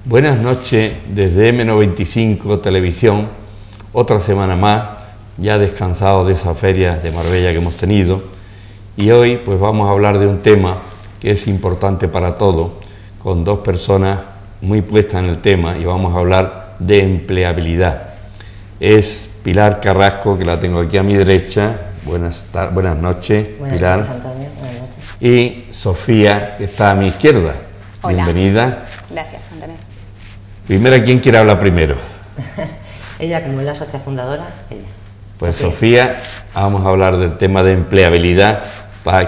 Buenas noches desde M95 Televisión, otra semana más, ya descansados de esa feria de Marbella que hemos tenido, y hoy pues vamos a hablar de un tema que es importante para todos, con dos personas muy puestas en el tema, y vamos a hablar de empleabilidad. Es Pilar Carrasco, que la tengo aquí a mi derecha. Buenas noches, Pilar. Buenas noches, Antonio. Buenas noches. Y Sofía, que está a mi izquierda. Hola. Bienvenida. Gracias, Antonio. Primero, ¿quién quiere hablar primero? Ella, como es la socia fundadora, ella. Pues Sofía, vamos a hablar del tema de empleabilidad,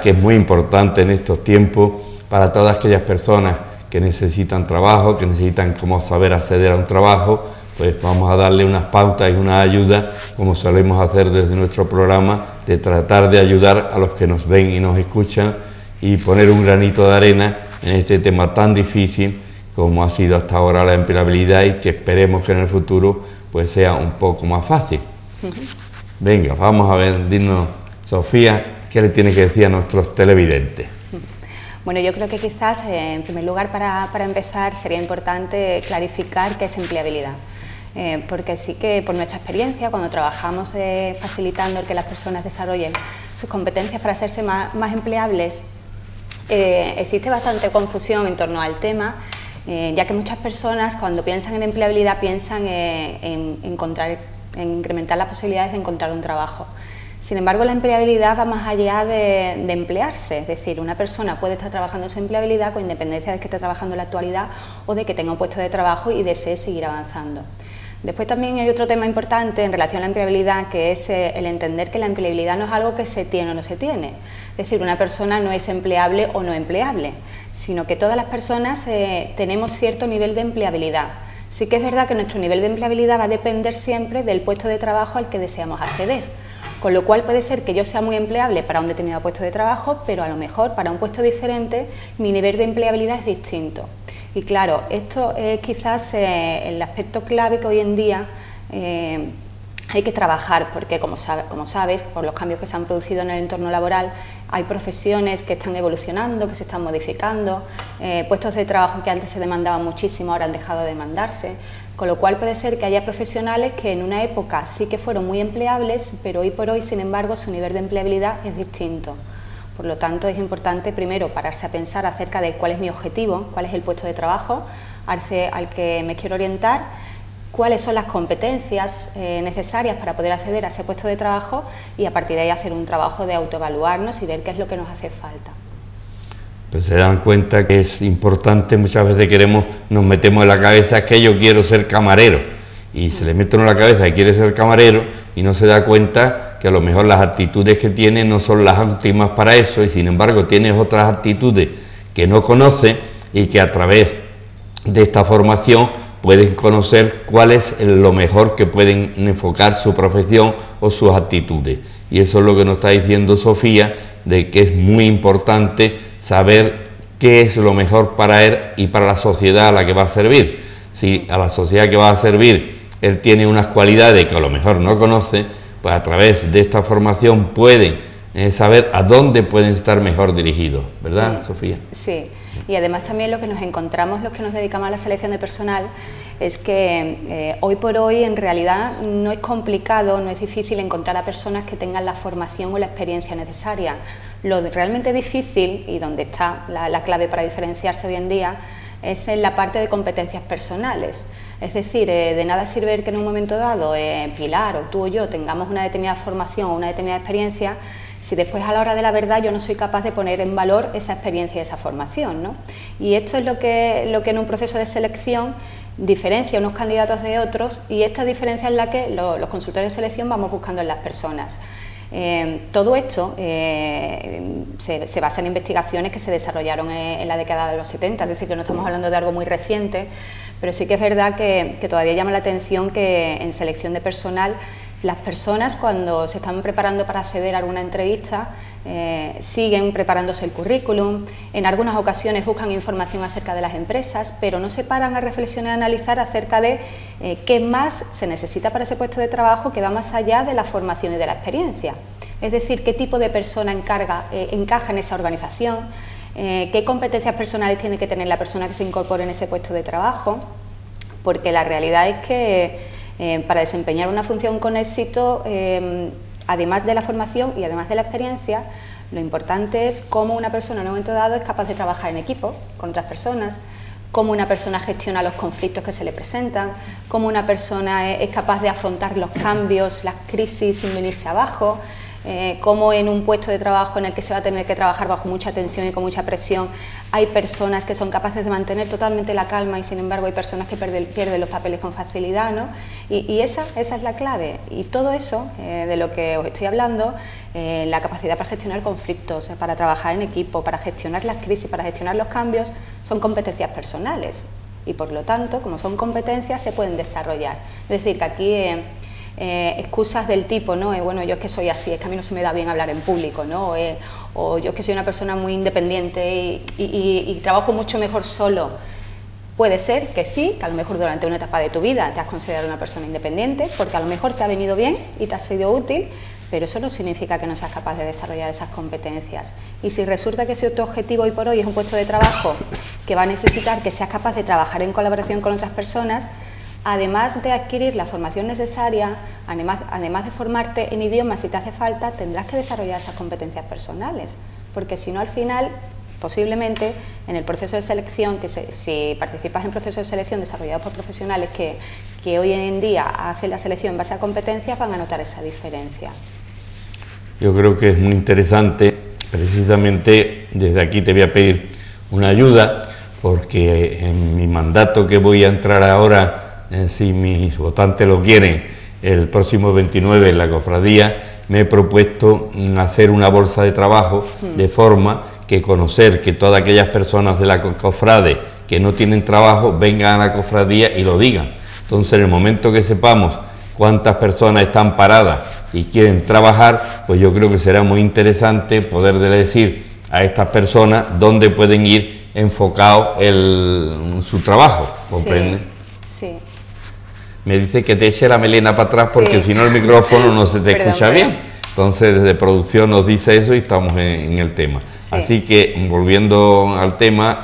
que es muy importante en estos tiempos para todas aquellas personas que necesitan trabajo, que necesitan cómo saber acceder a un trabajo. Pues vamos a darle unas pautas y una ayuda, como solemos hacer desde nuestro programa, de tratar de ayudar a los que nos ven y nos escuchan y poner un granito de arena en este tema tan difícil como ha sido hasta ahora la empleabilidad, y que esperemos que en el futuro pues sea un poco más fácil. Venga, vamos a ver, dinos, Sofía, ¿qué le tiene que decir a nuestros televidentes? Bueno, yo creo que quizás, en primer lugar, para empezar, sería importante clarificar qué es empleabilidad. Porque sí que, por nuestra experiencia, cuando trabajamos facilitando el que las personas desarrollen sus competencias para hacerse más empleables, existe bastante confusión en torno al tema, ya que muchas personas, cuando piensan en empleabilidad, piensan en incrementar las posibilidades de encontrar un trabajo. Sin embargo, la empleabilidad va más allá de emplearse, es decir, una persona puede estar trabajando su empleabilidad con independencia de que esté trabajando en la actualidad o de que tenga un puesto de trabajo y desee seguir avanzando. Después también hay otro tema importante en relación a la empleabilidad, que es el entender que la empleabilidad no es algo que se tiene o no se tiene. Es decir, una persona no es empleable o no empleable, sino que todas las personas tenemos cierto nivel de empleabilidad. Sí que es verdad que nuestro nivel de empleabilidad va a depender siempre del puesto de trabajo al que deseamos acceder. Con lo cual puede ser que yo sea muy empleable para un determinado puesto de trabajo, pero a lo mejor para un puesto diferente mi nivel de empleabilidad es distinto. Y claro, esto es quizás el aspecto clave que hoy en día hay que trabajar, porque como sabes, por los cambios que se han producido en el entorno laboral, hay profesiones que están evolucionando, que se están modificando, puestos de trabajo que antes se demandaban muchísimo, ahora han dejado de demandarse, con lo cual puede ser que haya profesionales que en una época sí que fueron muy empleables, pero hoy por hoy, sin embargo, su nivel de empleabilidad es distinto. Por lo tanto, es importante primero pararse a pensar acerca de cuál es mi objetivo, cuál es el puesto de trabajo al que me quiero orientar, cuáles son las competencias necesarias para poder acceder a ese puesto de trabajo, y a partir de ahí hacer un trabajo de autoevaluarnos y ver qué es lo que nos hace falta. Pues se dan cuenta que es importante, muchas veces nos metemos en la cabeza que yo quiero ser camarero, y se le mete en la cabeza que quiere ser camarero y no se da cuenta que a lo mejor las actitudes que tiene no son las óptimas para eso, y sin embargo tienes otras actitudes que no conoce y que a través de esta formación pueden conocer cuál es lo mejor que pueden enfocar su profesión o sus actitudes. Y eso es lo que nos está diciendo Sofía, de que es muy importante saber qué es lo mejor para él y para la sociedad a la que va a servir. Si a la sociedad que va a servir él tiene unas cualidades que a lo mejor no conoce, pues a través de esta formación pueden saber a dónde pueden estar mejor dirigidos, ¿verdad, Sofía? Sí, y además también lo que nos encontramos, los que nos dedicamos a la selección de personal, es que hoy por hoy en realidad no es complicado, no es difícil encontrar a personas que tengan la formación o la experiencia necesaria. Lo realmente difícil, y donde está la clave para diferenciarse hoy en día, es en la parte de competencias personales. Es decir, de nada sirve que en un momento dado Pilar o tú o yo tengamos una determinada formación o una determinada experiencia si después a la hora de la verdad yo no soy capaz de poner en valor esa experiencia y esa formación, ¿no? Y esto es lo que en un proceso de selección diferencia unos candidatos de otros, y esta diferencia es la que los consultores de selección vamos buscando en las personas. Todo esto se basa en investigaciones que se desarrollaron en la década de los 70, es decir, que no estamos hablando de algo muy reciente, pero sí que es verdad que todavía llama la atención que en selección de personal las personas, cuando se están preparando para acceder a alguna entrevista, siguen preparándose el currículum, en algunas ocasiones buscan información acerca de las empresas, pero no se paran a reflexionar y a analizar acerca de qué más se necesita para ese puesto de trabajo, que va más allá de la formación y de la experiencia. Es decir, qué tipo de persona encaja en esa organización, qué competencias personales tiene que tener la persona que se incorpore en ese puesto de trabajo, porque la realidad es que para desempeñar una función con éxito, además de la formación y además de la experiencia, lo importante es cómo una persona en un momento dado es capaz de trabajar en equipo con otras personas, cómo una persona gestiona los conflictos que se le presentan, cómo una persona es capaz de afrontar los cambios, las crisis sin venirse abajo, cómo en un puesto de trabajo en el que se va a tener que trabajar bajo mucha tensión y con mucha presión, hay personas que son capaces de mantener totalmente la calma y sin embargo hay personas que pierden los papeles con facilidad, ¿no? Y esa es la clave. Y todo eso, de lo que os estoy hablando, la capacidad para gestionar conflictos, para trabajar en equipo, para gestionar las crisis, para gestionar los cambios, son competencias personales. Y por lo tanto, como son competencias, se pueden desarrollar. Es decir, que aquí excusas del tipo, ¿no? Bueno, yo es que soy así, es que a mí no se me da bien hablar en público, ¿no? O yo es que soy una persona muy independiente y trabajo mucho mejor solo. Puede ser que sí, que a lo mejor durante una etapa de tu vida te has considerado una persona independiente, porque a lo mejor te ha venido bien y te ha sido útil, pero eso no significa que no seas capaz de desarrollar esas competencias. Y si resulta que ese tu objetivo hoy por hoy es un puesto de trabajo que va a necesitar que seas capaz de trabajar en colaboración con otras personas, además de adquirir la formación necesaria, además de formarte en idiomas si te hace falta, tendrás que desarrollar esas competencias personales, porque si no al final, posiblemente en el proceso de selección, si participas en procesos de selección desarrollados por profesionales que hoy en día hacen la selección en base a competencias, van a notar esa diferencia. Yo creo que es muy interesante, precisamente desde aquí te voy a pedir una ayuda, porque en mi mandato que voy a entrar ahora, si mis votantes lo quieren, el próximo 29 en la cofradía, me he propuesto hacer una bolsa de trabajo de forma que conocer que todas aquellas personas de la cofrade que no tienen trabajo vengan a la cofradía y lo digan. Entonces, en el momento que sepamos cuántas personas están paradas y quieren trabajar, pues yo creo que será muy interesante poder decir a estas personas dónde pueden ir enfocado su trabajo, ¿comprende? Sí. Me dice que te eche la melena para atrás porque si no el micrófono no se te escucha bien. Entonces desde producción nos dice eso y estamos en el tema. Sí. Así que volviendo al tema,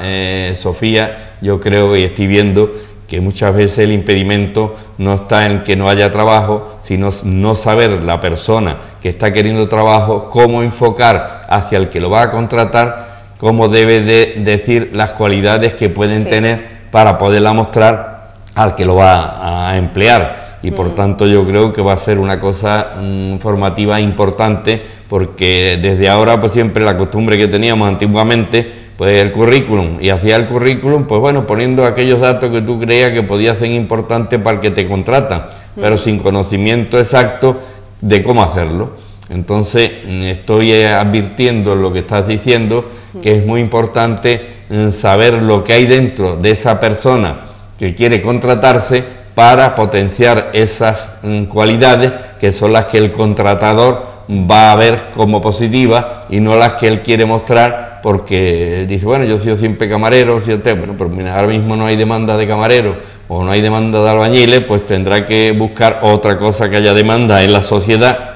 Sofía, yo creo y estoy viendo que muchas veces el impedimento no está en que no haya trabajo, sino no saber la persona que está queriendo trabajo, cómo enfocar hacia el que lo va a contratar, cómo debe de decir las cualidades que pueden tener para poderla mostrar al que lo va a emplear. Y por tanto yo creo que va a ser una cosa formativa importante, porque desde ahora pues siempre la costumbre que teníamos antiguamente, pues el currículum, y hacía el currículum, pues bueno, poniendo aquellos datos que tú creías que podían ser importantes para el que te contratan, pero sin conocimiento exacto de cómo hacerlo. Entonces estoy advirtiendo en lo que estás diciendo que es muy importante saber lo que hay dentro de esa persona que quiere contratarse para potenciar esas cualidades que son las que el contratador va a ver como positivas y no las que él quiere mostrar, porque dice, bueno, yo he sido siempre camarero, bueno, pero mira, ahora mismo no hay demanda de camareros o no hay demanda de albañiles, pues tendrá que buscar otra cosa que haya demanda en la sociedad,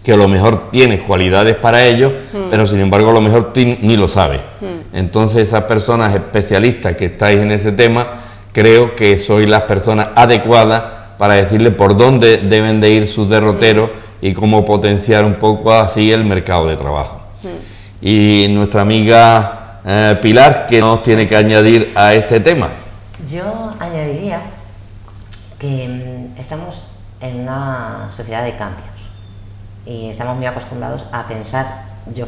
que a lo mejor tienes cualidades para ello, pero sin embargo a lo mejor tú ni lo sabes. Entonces esas personas especialistas que estáis en ese tema, creo que sois las personas adecuadas para decirle por dónde deben de ir sus derroteros y cómo potenciar un poco así el mercado de trabajo. Y nuestra amiga Pilar, ¿qué nos tiene que añadir a este tema? Yo añadiría que estamos en una sociedad de cambios y estamos muy acostumbrados a pensar yo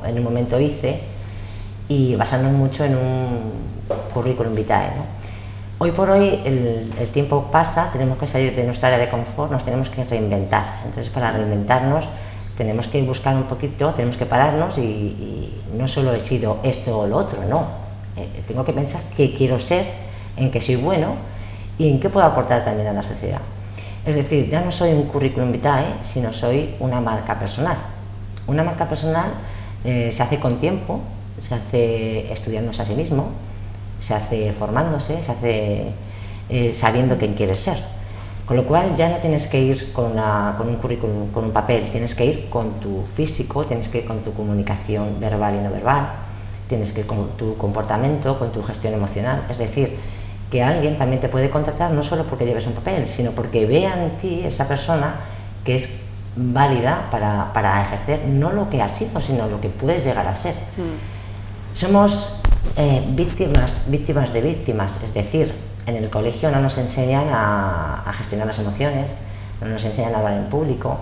en un momento hice, y basarnos mucho en un currículum vitae, ¿no? Hoy por hoy el tiempo pasa, tenemos que salir de nuestra área de confort, nos tenemos que reinventar. Entonces, para reinventarnos tenemos que buscar un poquito, tenemos que pararnos y no solo he sido esto o lo otro, no. Tengo que pensar qué quiero ser, en qué soy bueno y en qué puedo aportar también a la sociedad. Es decir, ya no soy un currículum vitae, sino soy una marca personal. Una marca personal se hace con tiempo, se hace estudiándose a sí mismo, se hace formándose, se hace sabiendo quién quiere ser. Con lo cual ya no tienes que ir con un currículum, con un papel, tienes que ir con tu físico, tienes que ir con tu comunicación verbal y no verbal, tienes que ir con tu comportamiento, con tu gestión emocional. Es decir, que alguien también te puede contratar no solo porque lleves un papel, sino porque vea en ti esa persona que es válida para ejercer no lo que has sido, sino lo que puedes llegar a ser. Somos víctimas de víctimas, es decir, en el colegio no nos enseñan a gestionar las emociones, no nos enseñan a hablar en público,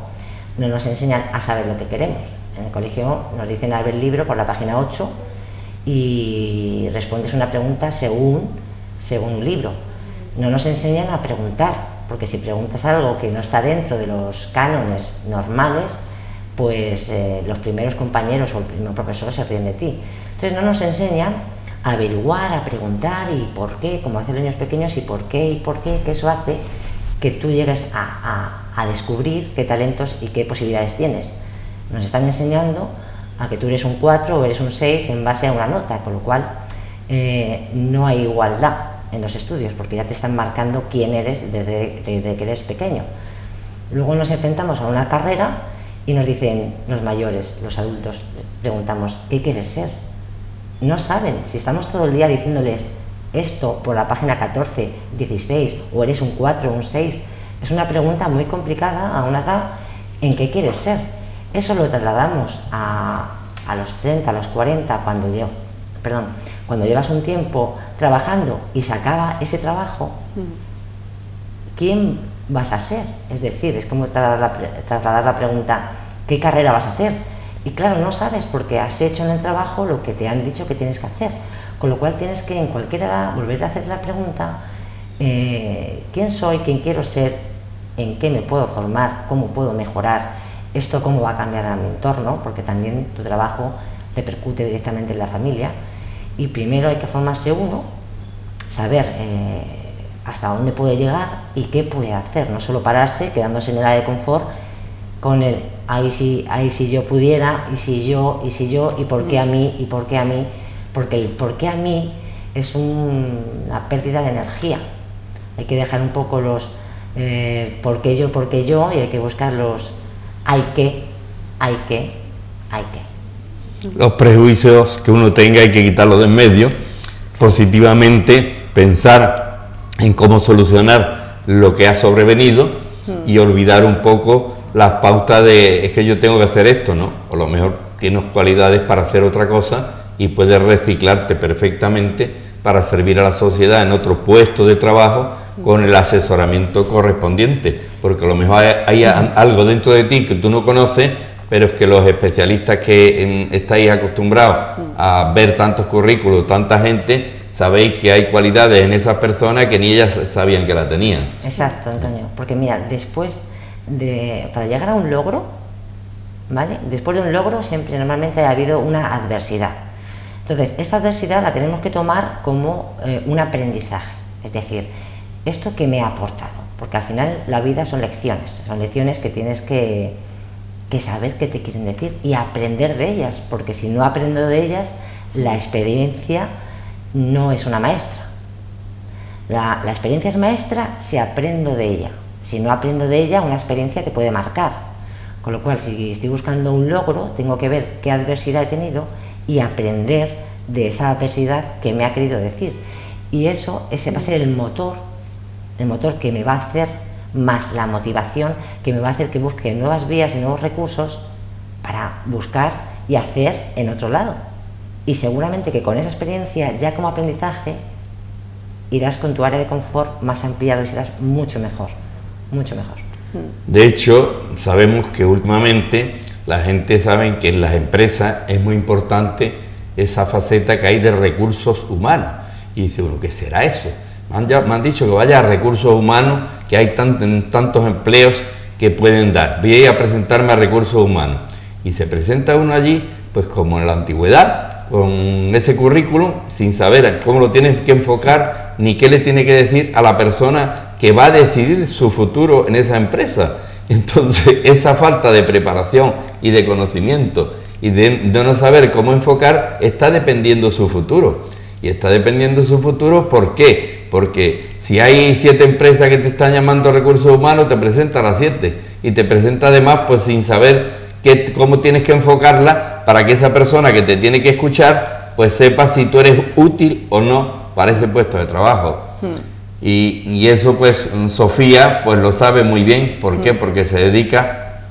no nos enseñan a saber lo que queremos. En el colegio nos dicen abrir el libro por la página 8 y respondes una pregunta según un libro. No nos enseñan a preguntar, porque si preguntas algo que no está dentro de los cánones normales, pues los primeros compañeros o el primer profesor se ríen de ti. Entonces no nos enseñan a averiguar, a preguntar y por qué, como hacen los niños pequeños, y por qué, que eso hace que tú llegues a descubrir qué talentos y qué posibilidades tienes. Nos están enseñando a que tú eres un 4 o eres un 6 en base a una nota, con lo cual no hay igualdad en los estudios, porque ya te están marcando quién eres desde que eres pequeño. Luego nos enfrentamos a una carrera y nos dicen los mayores, los adultos, preguntamos, ¿qué quieres ser? No saben, si estamos todo el día diciéndoles esto por la página 14, 16, o eres un 4 o un 6, es una pregunta muy complicada a una edad en qué quieres ser. Eso lo trasladamos a los 30, a los 40, cuando llevas un tiempo trabajando y se acaba ese trabajo, ¿quién vas a ser? Es decir, es como trasladar la pregunta, ¿qué carrera vas a hacer? Y claro, no sabes porque has hecho en el trabajo lo que te han dicho que tienes que hacer, con lo cual tienes que en cualquier edad volver a hacer la pregunta, ¿quién soy? ¿Quién quiero ser? ¿En qué me puedo formar? ¿Cómo puedo mejorar? ¿Esto cómo va a cambiar a mi entorno? Porque también tu trabajo repercute directamente en la familia. Y primero hay que formarse uno, saber hasta dónde puede llegar y qué puede hacer, no solo pararse quedándose en el área de confort con el ahí si yo pudiera, y si yo, y por qué a mí, porque el por qué a mí es una pérdida de energía. Hay que dejar un poco los por qué yo, y hay que buscar los hay que. Los prejuicios que uno tenga hay que quitarlos de en medio, positivamente pensar en cómo solucionar lo que ha sobrevenido y olvidar un poco las pautas de es que yo tengo que hacer esto, ¿no? O a lo mejor tienes cualidades para hacer otra cosa y puedes reciclarte perfectamente para servir a la sociedad en otro puesto de trabajo con el asesoramiento correspondiente, porque a lo mejor hay algo dentro de ti que tú no conoces, pero es que los especialistas que estáis acostumbrados a ver tantos currículos, tanta gente, sabéis que hay cualidades en esas personas que ni ellas sabían que la tenían. Exacto, Antonio, porque mira, para llegar a un logro, ¿vale? Después de un logro siempre normalmente ha habido una adversidad. Entonces, esta adversidad la tenemos que tomar como un aprendizaje, es decir, esto que me ha aportado, porque al final la vida son lecciones que tienes que saber qué te quieren decir y aprender de ellas, porque si no aprendo de ellas, la experiencia no es una maestra. La experiencia es maestra si aprendo de ella. Si no aprendo de ella, una experiencia te puede marcar. Con lo cual, si estoy buscando un logro, tengo que ver qué adversidad he tenido y aprender de esa adversidad que me ha querido decir. Y ese va a ser el motor que me va a hacer, más la motivación que me va a hacer que busque nuevas vías y nuevos recursos para buscar y hacer en otro lado. Y seguramente que con esa experiencia, ya como aprendizaje, irás con tu área de confort más ampliado y serás mucho mejor, mucho mejor. De hecho, sabemos que últimamente la gente sabe que en las empresas es muy importante esa faceta que hay de recursos humanos. Y dice uno, ¿qué será eso? Me han dicho que vaya a recursos humanos, que hay tantos empleos que pueden dar. Voy a presentarme a recursos humanos. Y se presenta uno allí, pues como en la antigüedad, con ese currículum, sin saber cómo lo tienes que enfocar, ni qué le tiene que decir a la persona que va a decidir su futuro en esa empresa. Entonces, esa falta de preparación y de conocimiento y de no saber cómo enfocar, está dependiendo su futuro. Y está dependiendo su futuro, ¿por qué? Porque si hay 7 empresas que te están llamando a recursos humanos, te presenta a las 7 y te presenta además pues sin saber cómo tienes que enfocarla para que esa persona que te tiene que escuchar pues sepa si tú eres útil o no para ese puesto de trabajo. Y eso pues Sofía pues lo sabe muy bien. ¿Por qué? Porque se dedica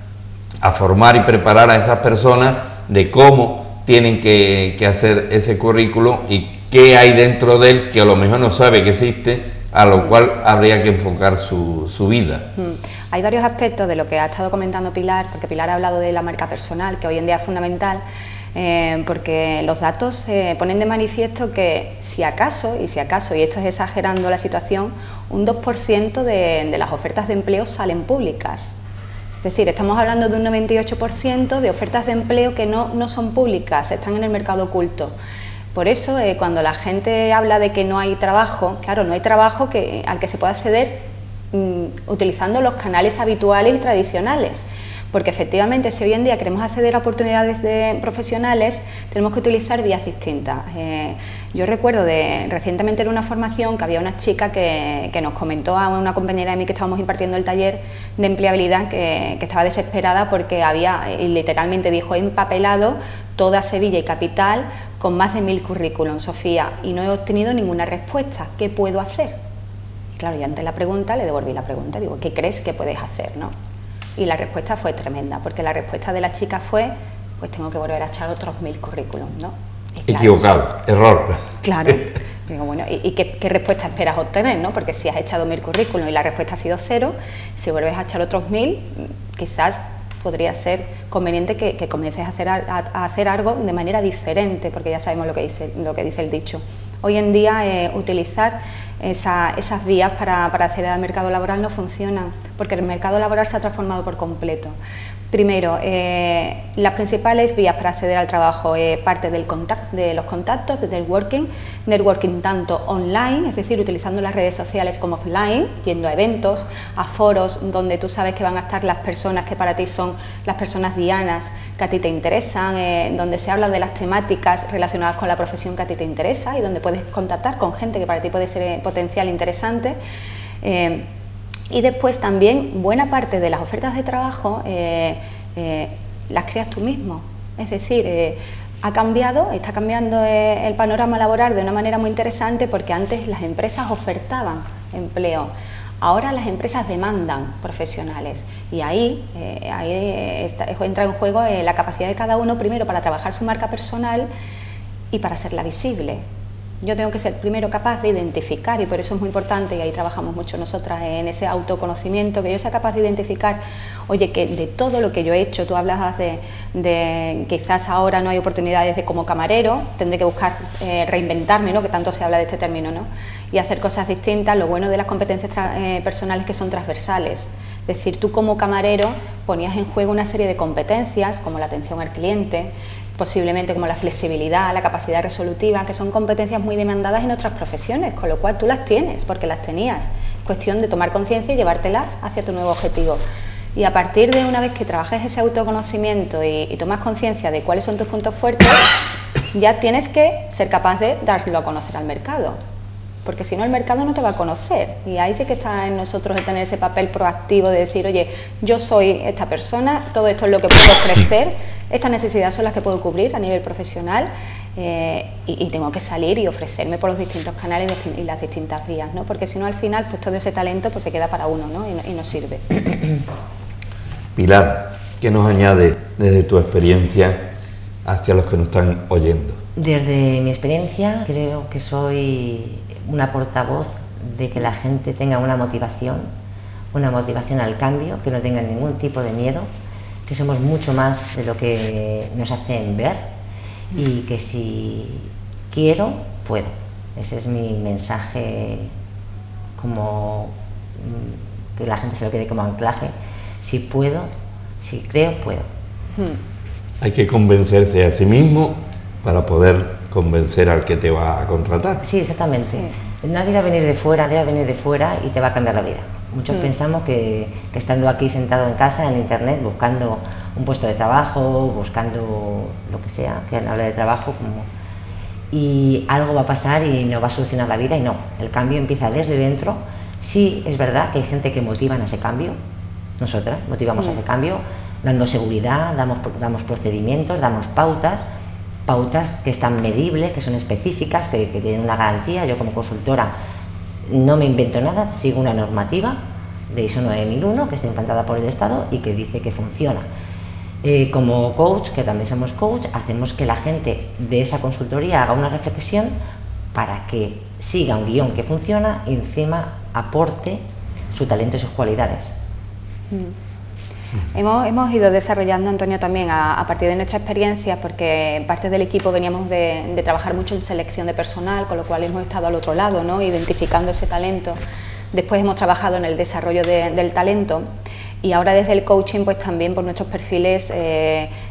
a formar y preparar a esas personas de cómo tienen que hacer ese currículo y qué hay dentro de él que a lo mejor no sabe que existe, a lo cual habría que enfocar su vida. Hay varios aspectos de lo que ha estado comentando Pilar, porque Pilar ha hablado de la marca personal, que hoy en día es fundamental, porque los datos ponen de manifiesto que si acaso, y esto es exagerando la situación, un 2% de las ofertas de empleo salen públicas. Es decir, estamos hablando de un 98% de ofertas de empleo que no son públicas, están en el mercado oculto. Por eso, cuando la gente habla de que no hay trabajo, claro, no hay trabajo al que se pueda acceder utilizando los canales habituales y tradicionales. Porque efectivamente, si hoy en día queremos acceder a oportunidades profesionales, tenemos que utilizar vías distintas. Yo recuerdo recientemente en una formación que había una chica que nos comentó a una compañera de mí que estábamos impartiendo el taller de empleabilidad que estaba desesperada porque había, y literalmente dijo, he empapelado toda Sevilla y capital con más de 1000 currículums, Sofía, y no he obtenido ninguna respuesta. ¿Qué puedo hacer? Y claro, yo ante la pregunta le devolví la pregunta, digo, ¿qué crees que puedes hacer, no? Y la respuesta fue tremenda, porque la respuesta de la chica fue, pues tengo que volver a echar otros 1000 currículums, ¿no? Y claro, equivocado, error. Claro. Digo, bueno, ¿y qué respuesta esperas obtener, no? Porque si has echado 1000 currículums y la respuesta ha sido 0, si vuelves a echar otros 1000, quizás podría ser conveniente que comiences a hacer algo de manera diferente, porque ya sabemos lo que dice el dicho. Hoy en día utilizar esas vías para acceder al mercado laboral no funcionan, porque el mercado laboral se ha transformado por completo. Primero, las principales vías para acceder al trabajo parte de los contactos, de networking tanto online, es decir, utilizando las redes sociales como offline, yendo a eventos, a foros donde tú sabes que van a estar las personas que para ti son las personas dianas que a ti te interesan, donde se habla de las temáticas relacionadas con la profesión que a ti te interesa y donde puedes contactar con gente que para ti puede ser potencial interesante. Y después también buena parte de las ofertas de trabajo las creas tú mismo, es decir, está cambiando el panorama laboral de una manera muy interesante, porque antes las empresas ofertaban empleo, ahora las empresas demandan profesionales y ahí entra en juego la capacidad de cada uno, primero para trabajar su marca personal y para hacerla visible. Yo tengo que ser primero capaz de identificar, y por eso es muy importante, y ahí trabajamos mucho nosotras en ese autoconocimiento, que yo sea capaz de identificar, oye, que de todo lo que yo he hecho, tú hablas de quizás ahora no hay oportunidades de como camarero, tendré que buscar reinventarme, ¿no? Que tanto se habla de este término, ¿no? Y hacer cosas distintas. Lo bueno de las competencias personales que son transversales. Es decir, tú como camarero ponías en juego una serie de competencias como la atención al cliente, posiblemente como la flexibilidad, la capacidad resolutiva, que son competencias muy demandadas en otras profesiones, con lo cual tú las tienes porque las tenías. Es cuestión de tomar conciencia y llevártelas hacia tu nuevo objetivo. Y a partir de una vez que trabajes ese autoconocimiento y tomas conciencia de cuáles son tus puntos fuertes, ya tienes que ser capaz de dárselo a conocer al mercado. Porque si no, el mercado no te va a conocer, y ahí sí que está en nosotros el tener ese papel proactivo de decir, oye, yo soy esta persona, todo esto es lo que puedo ofrecer, estas necesidades son las que puedo cubrir a nivel profesional, y tengo que salir y ofrecerme por los distintos canales y las distintas vías, ¿no? Porque si no, al final, pues todo ese talento pues se queda para uno, ¿no? Y no sirve. Pilar, ¿qué nos añade desde tu experiencia hacia los que nos están oyendo? Desde mi experiencia creo que soy una portavoz de que la gente tenga una motivación al cambio, que no tenga ningún tipo de miedo, que somos mucho más de lo que nos hacen ver y que si quiero, puedo. Ese es mi mensaje, como que la gente se lo quede como anclaje. Si puedo, si creo, puedo. Hay que convencerse a sí mismo para poder convencer al que te va a contratar. Sí, exactamente. Sí. Nadie va a venir de fuera y te va a cambiar la vida. Muchos pensamos que estando aquí sentado en casa, en internet, buscando un puesto de trabajo, buscando lo que sea, que habla de trabajo, y algo va a pasar y nos va a solucionar la vida, y no, el cambio empieza desde dentro. Sí, es verdad que hay gente que motiva a ese cambio, nosotras motivamos a ese cambio, dando seguridad, damos procedimientos, damos pautas que están medibles, que son específicas, que tienen una garantía. Yo como consultora no me invento nada, sigo una normativa de ISO 9001 que está implantada por el Estado y que dice que funciona. Como coach, que también somos coach, hacemos que la gente de esa consultoría haga una reflexión para que siga un guión que funciona y encima aporte su talento y sus cualidades. Hemos ido desarrollando, Antonio, también a partir de nuestra experiencia, porque parte del equipo veníamos de trabajar mucho en selección de personal, con lo cual hemos estado al otro lado, ¿no?, identificando ese talento. Después hemos trabajado en el desarrollo del talento, y ahora desde el coaching pues también por nuestros perfiles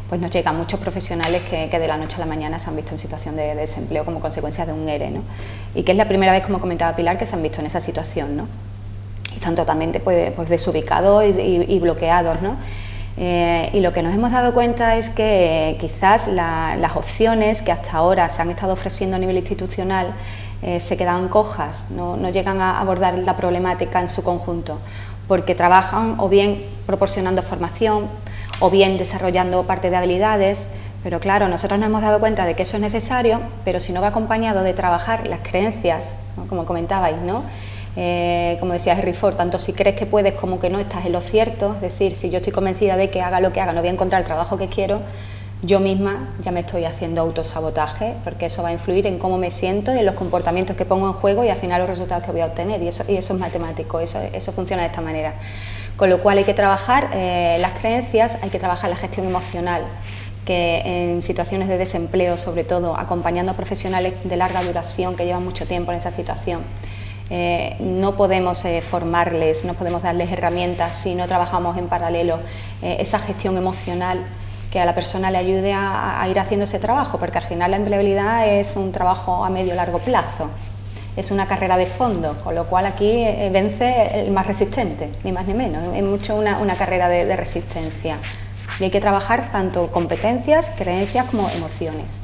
pues nos llegan muchos profesionales que de la noche a la mañana se han visto en situación de desempleo como consecuencia de un ERE, ¿no? Y que es la primera vez, como comentaba Pilar, que se han visto en esa situación, ¿no? Y están totalmente pues desubicados y bloqueados, ¿no? Y lo que nos hemos dado cuenta es que quizás las opciones que hasta ahora se han estado ofreciendo a nivel institucional se quedan cojas, no llegan a abordar la problemática en su conjunto, porque trabajan o bien proporcionando formación o bien desarrollando parte de habilidades, pero claro, nosotros nos hemos dado cuenta de que eso es necesario, pero si no va acompañado de trabajar las creencias, ¿no?, como comentabais, ¿no? Como decía Henry Ford, tanto si crees que puedes como que no estás en lo cierto, es decir, si yo estoy convencida de que haga lo que haga no voy a encontrar el trabajo que quiero, yo misma ya me estoy haciendo autosabotaje, porque eso va a influir en cómo me siento y en los comportamientos que pongo en juego y al final los resultados que voy a obtener, y eso es matemático, eso funciona de esta manera. Con lo cual hay que trabajar las creencias, hay que trabajar la gestión emocional, que en situaciones de desempleo, sobre todo, acompañando a profesionales de larga duración que llevan mucho tiempo en esa situación, no podemos formarles, no podemos darles herramientas si no trabajamos en paralelo esa gestión emocional que a la persona le ayude a ir haciendo ese trabajo, porque al final la empleabilidad es un trabajo a medio largo plazo, es una carrera de fondo, con lo cual aquí vence el más resistente, ni más ni menos, es mucho una carrera de resistencia, y hay que trabajar tanto competencias, creencias como emociones.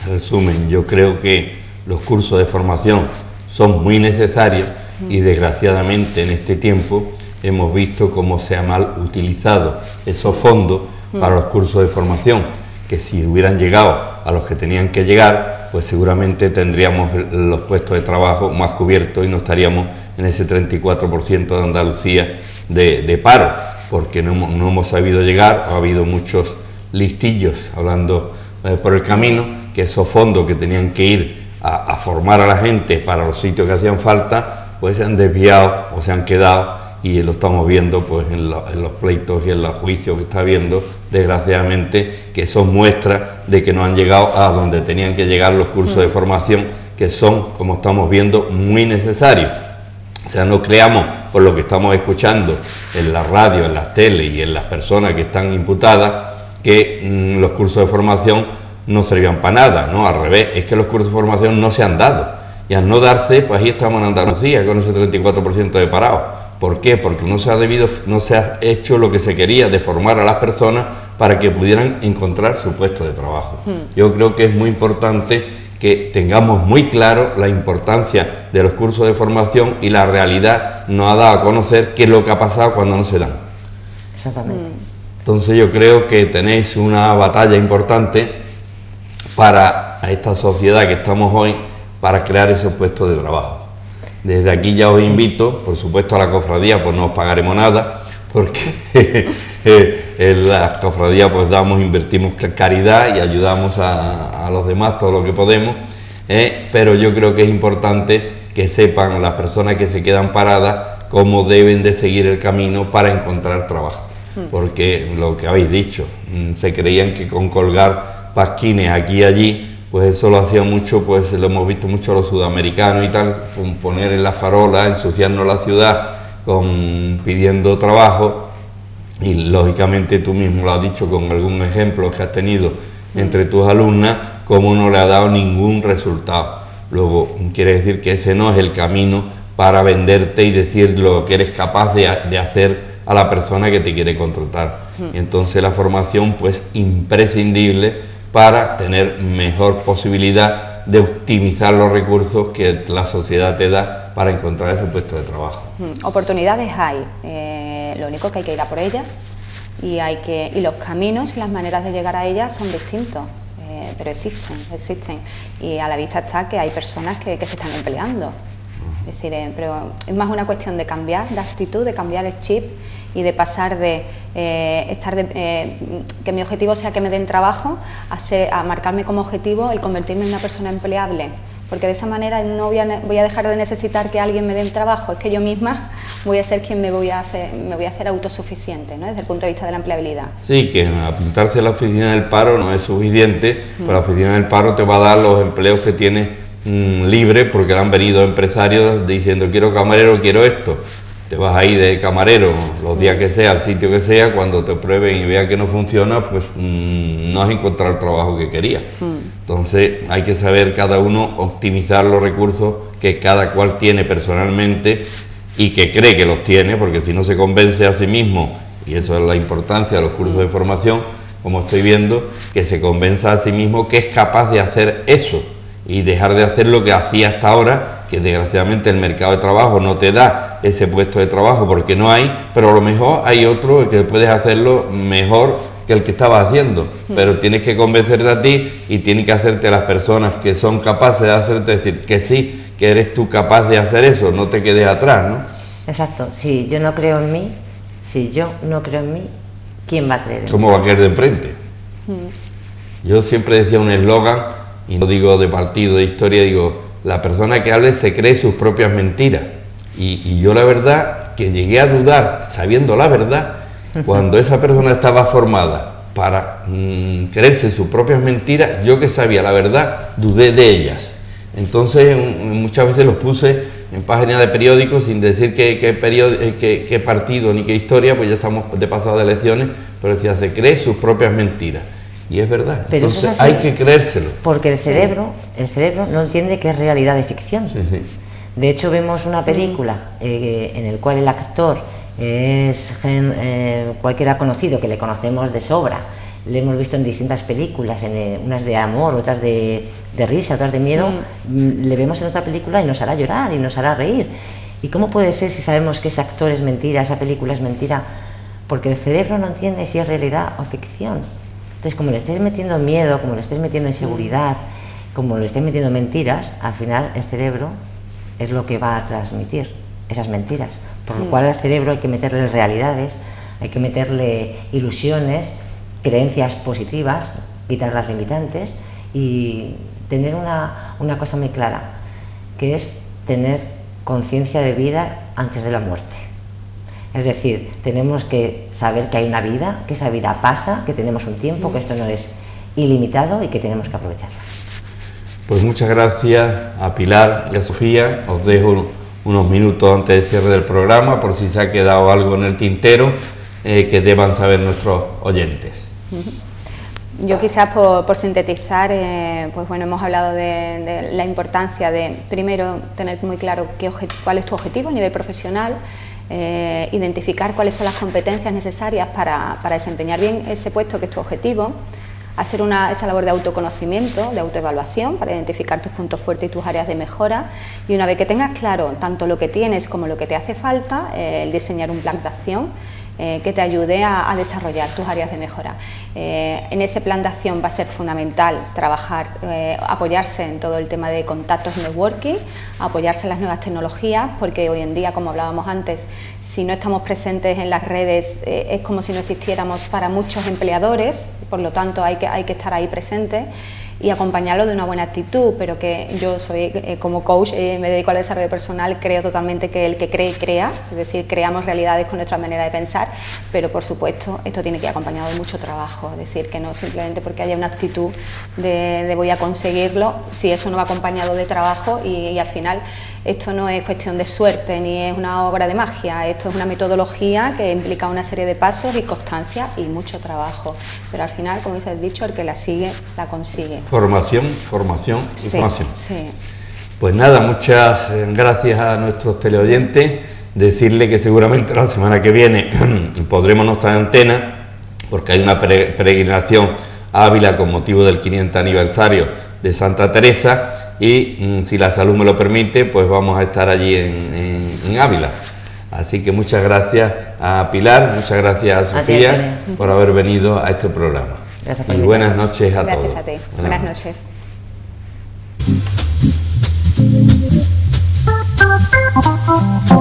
En resumen, yo creo que los cursos de formación son muy necesarios y desgraciadamente en este tiempo hemos visto cómo se ha mal utilizado esos fondos para los cursos de formación, que si hubieran llegado a los que tenían que llegar, pues seguramente tendríamos los puestos de trabajo más cubiertos y no estaríamos en ese 34% de Andalucía de paro, porque no hemos sabido llegar. Ha habido muchos listillos hablando por el camino, que esos fondos que tenían que ir a formar a la gente para los sitios que hacían falta, pues se han desviado o se han quedado, y lo estamos viendo pues en los pleitos y en los juicios que está habiendo, desgraciadamente, que son muestras de que no han llegado a donde tenían que llegar los cursos de formación, que son, como estamos viendo, muy necesarios. O sea, no creamos, por lo que estamos escuchando en la radio, en las tele y en las personas que están imputadas, que los cursos de formación no servían para nada, ¿no? Al revés, es que los cursos de formación no se han dado, y al no darse, pues ahí estamos en Andalucía con ese 34% de parados. ¿Por qué? Porque no se ha hecho lo que se quería, de formar a las personas para que pudieran encontrar su puesto de trabajo. Yo creo que es muy importante que tengamos muy claro la importancia de los cursos de formación, y la realidad nos ha dado a conocer qué es lo que ha pasado cuando no se dan. Exactamente. Entonces yo creo que tenéis una batalla importante para esta sociedad que estamos hoy, para crear esos puestos de trabajo. Desde aquí ya os invito, por supuesto, a la cofradía, pues no os pagaremos nada, porque en la cofradía pues invertimos caridad y ayudamos a los demás todo lo que podemos, pero yo creo que es importante que sepan las personas que se quedan paradas cómo deben de seguir el camino para encontrar trabajo, porque lo que habéis dicho, se creían que con colgar pasquines aquí y allí, pues eso lo hacía mucho, pues lo hemos visto mucho los sudamericanos y tal, con poner en la farola, ensuciarnos la ciudad pidiendo trabajo, y lógicamente tú mismo lo has dicho con algún ejemplo que has tenido entre tus alumnas, cómo no le ha dado ningún resultado. Luego quiere decir que ese no es el camino para venderte y decir lo que eres capaz de hacer a la persona que te quiere contratar. Entonces la formación pues imprescindible para tener mejor posibilidad de optimizar los recursos que la sociedad te da para encontrar ese puesto de trabajo. Oportunidades hay, lo único que hay que ir a por ellas y los caminos y las maneras de llegar a ellas son distintos, pero existen y a la vista está que hay personas que se están empleando. Es decir, pero es más una cuestión de cambiar de actitud, de cambiar el chip y de pasar de que mi objetivo sea que me den trabajo a marcarme como objetivo el convertirme en una persona empleable, porque de esa manera no voy a dejar de necesitar que alguien me dé trabajo, es que yo misma voy a ser quien me voy a hacer autosuficiente, ¿no? Desde el punto de vista de la empleabilidad. Sí, que apuntarse a la oficina del paro no es suficiente, pero la oficina del paro te va a dar los empleos que tienes libre, porque han venido empresarios diciendo quiero camarero, quiero esto. Te vas ahí de camarero los días que sea, al sitio que sea, cuando te prueben y vean que no funciona, pues no has encontrado el trabajo que querías. Entonces hay que saber cada uno optimizar los recursos que cada cual tiene personalmente y que cree que los tiene, porque si no se convence a sí mismo, y eso es la importancia de los cursos de formación, como estoy viendo, que se convenza a sí mismo que es capaz de hacer eso y dejar de hacer lo que hacía hasta ahora, que desgraciadamente el mercado de trabajo no te da ese puesto de trabajo porque no hay, pero a lo mejor hay otro que puedes hacerlo mejor que el que estabas haciendo, pero tienes que convencerte a ti y tienen que hacerte las personas que son capaces de hacerte decir que sí, que eres tú capaz de hacer eso, no te quedes atrás, ¿no? Exacto, si yo no creo en mí, ¿quién va a creer en mí? ¿Cómo va a caer de enfrente? Yo siempre decía un eslogan, y no digo de partido, de historia, digo, la persona que hable se cree sus propias mentiras. Y yo la verdad que llegué a dudar, sabiendo la verdad, cuando esa persona estaba formada para creerse sus propias mentiras, yo que sabía la verdad, dudé de ellas. Entonces muchas veces los puse en páginas de periódicos sin decir qué partido ni qué historia, pues ya estamos de pasado de elecciones, pero decía, se cree sus propias mentiras. Y es verdad, pero entonces eso es así, hay que creérselo. Porque el cerebro no entiende que es realidad de ficción. Sí. De hecho, vemos una película en el cual el actor es cualquiera conocido, que le conocemos de sobra. Le hemos visto en distintas películas, unas de amor, otras de risa, otras de miedo. Le vemos en otra película y nos hará llorar y nos hará reír. ¿Y cómo puede ser si sabemos que ese actor es mentira, esa película es mentira? Porque el cerebro no entiende si es realidad o ficción. Entonces, como le estés metiendo miedo, como le estés metiendo inseguridad, como le estés metiendo mentiras, al final el cerebro es lo que va a transmitir esas mentiras. Por lo cual al cerebro hay que meterle realidades, hay que meterle ilusiones, creencias positivas, quitar las limitantes y tener una cosa muy clara, que es tener conciencia de vida antes de la muerte. Es decir, tenemos que saber que hay una vida, que esa vida pasa, que tenemos un tiempo, que esto no es ilimitado y que tenemos que aprovecharlo. Pues muchas gracias a Pilar y a Sofía. Os dejo unos minutos antes del cierre del programa por si se ha quedado algo en el tintero que deban saber nuestros oyentes. Yo quizás por sintetizar, pues bueno, hemos hablado de la importancia de primero tener muy claro cuál es tu objetivo a nivel profesional, identificar cuáles son las competencias necesarias para desempeñar bien ese puesto que es tu objetivo, hacer esa labor de autoconocimiento, de autoevaluación para identificar tus puntos fuertes y tus áreas de mejora, y una vez que tengas claro tanto lo que tienes como lo que te hace falta, el diseñar un plan de acción que te ayude a desarrollar tus áreas de mejora. En ese plan de acción va a ser fundamental trabajar, apoyarse en todo el tema de contactos networking, apoyarse en las nuevas tecnologías, porque hoy en día, como hablábamos antes, si no estamos presentes en las redes es como si no existiéramos para muchos empleadores, por lo tanto hay que estar ahí presentes y acompañarlo de una buena actitud, pero que yo soy como coach, me dedico al desarrollo personal, creo totalmente que el que cree, crea, es decir, creamos realidades con nuestra manera de pensar, pero por supuesto esto tiene que ir acompañado de mucho trabajo, es decir, que no simplemente porque haya una actitud de voy a conseguirlo, si eso no va acompañado de trabajo y al final esto no es cuestión de suerte ni es una obra de magia, esto es una metodología que implica una serie de pasos y constancia y mucho trabajo, pero al final, como habéis dicho, el que la sigue, la consigue. Formación y formación. Sí. Pues nada, muchas gracias a nuestros teleoyentes, decirle que seguramente la semana que viene podremos no estar en antena porque hay una peregrinación a Ávila con motivo del 500 aniversario de Santa Teresa y si la salud me lo permite, pues vamos a estar allí en Ávila. Así que muchas gracias a Pilar, muchas gracias a Sofía por haber venido a este programa. Gracias, y buenas noches a todos. Gracias a ti. Buenas noches. Oh,